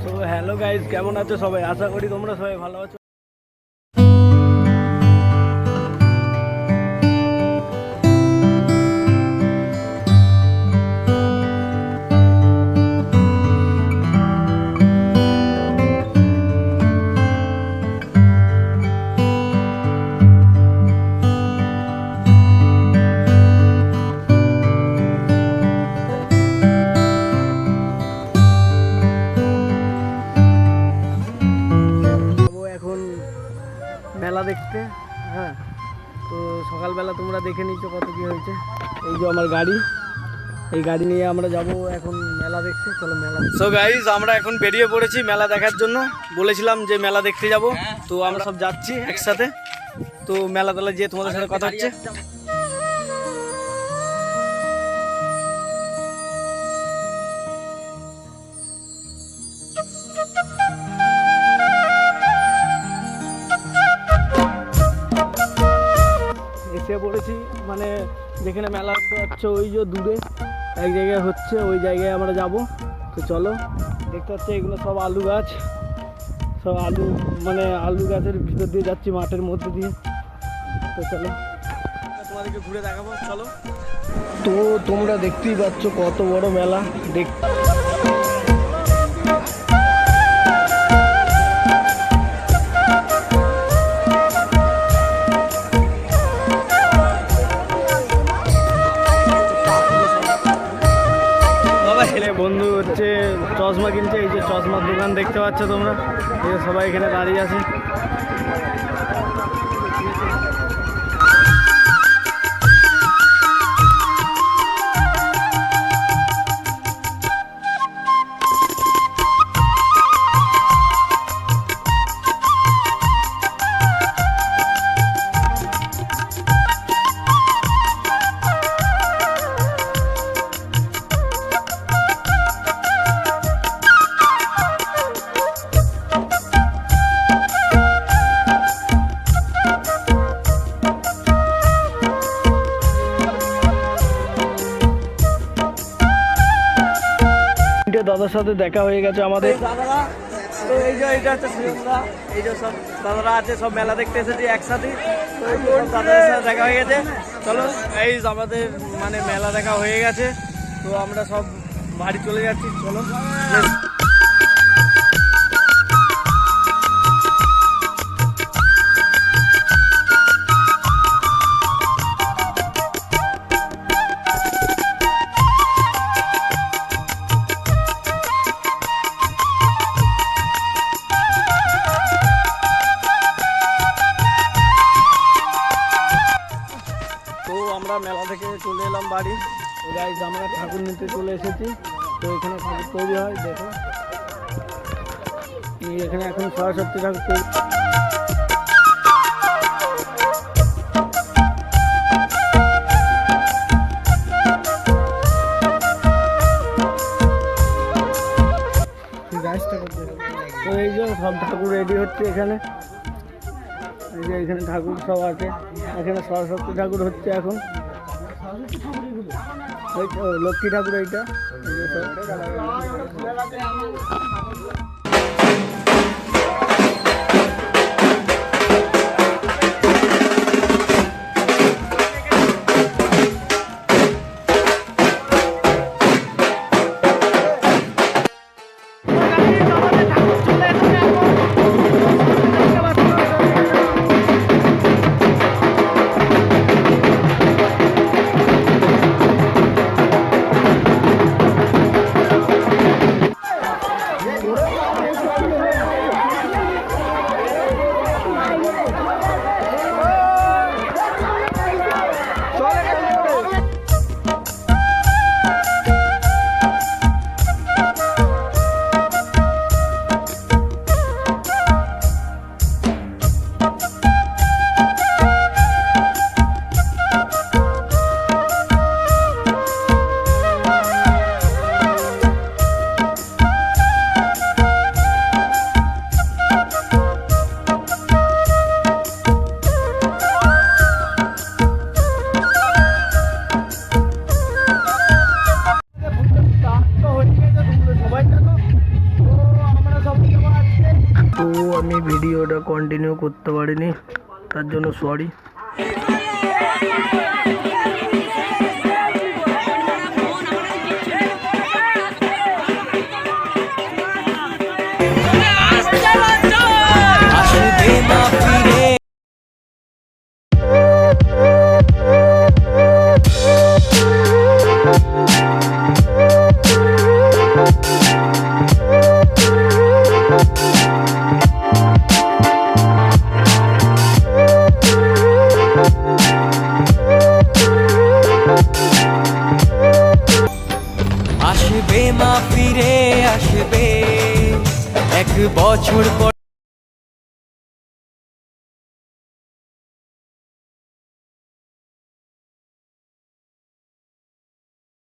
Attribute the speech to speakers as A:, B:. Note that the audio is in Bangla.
A: তো হ্যালো গাইজ, কেমন আছো সবাই? আশা করি তোমরা সবাই ভালো আছো। এখন মেলা দেখতে, হ্যাঁ। তো সকালবেলা তোমরা দেখে নিচ্ছ কত কি হয়েছে। এই যে আমার গাড়ি, এই গাড়ি নিয়ে আমরা যাব এখন মেলা দেখতে। চলো মেলা। সো গাইজ, আমরা এখন বেরিয়ে পড়েছি মেলা দেখার জন্য। বলেছিলাম যে মেলা দেখতে যাব, তো আমরা সব যাচ্ছি একসাথে। তো মেলা তলা যেয়ে তোমাদের সাথে কথা হচ্ছে। এসে পড়েছি, মানে যেখানে মেলা হচ্ছে ওই যে দূরে এক জায়গায় হচ্ছে, ওই জায়গায় আমরা যাব। তো চলো, দেখতে পাচ্ছি এগুলো সব আলু গাছ, সব আলু, মানে আলু গাছের ভিতর দিয়ে যাচ্ছি মাঠের মধ্যে দিয়ে। তো চলো তোমাদেরকে ঘুরে দেখাবো, চলো। তো তোমরা দেখতেই পাচ্ছ কত বড় মেলা। বন্ধু হচ্ছে চশমা কিনছে, এই যে চশমার দোকান দেখতে পাচ্ছ তোমরা, এই যে সবাই এখানে দাঁড়িয়ে আছে। দাদার সাথে দেখা হয়ে গেছে আমাদের। দাদারা, তো এই যে এইটা হচ্ছে শ্রীমদা, এই যে সব দাদারা আছে, সব মেলা দেখতে এসেছি একসাথে। তো এই যে দাদাদের সাথে দেখা হয়ে গেছে। চলো এই আমাদের মানে মেলা দেখা হয়ে গেছে, তো আমরা সব বাড়ি চলে যাচ্ছি। চলো। আমরা মেলা থেকে চলে এলাম বাড়ি। তো গাইজ, আমরা ঠাকুর নিতে চলে এসেছি। তো এখানে ঠাকুর তৈরি হয়, দেখো এখানে এখন সরস্বতী ঠাকুর তৈরি। তো এই যে সব ঠাকুর রেডি হচ্ছে এখানে, এই যে এখানে ঠাকুর সব আছে। এখানে সরস্বতী ঠাকুর হচ্ছে এখন, লক্ষ্মী ঠাকুর এইটা। তো আমি ভিডিওটা কন্টিনিউ করতে পারিনি, তার জন্য সরি।
B: আসবে মা ফিরে আসবে 1 বছর পর।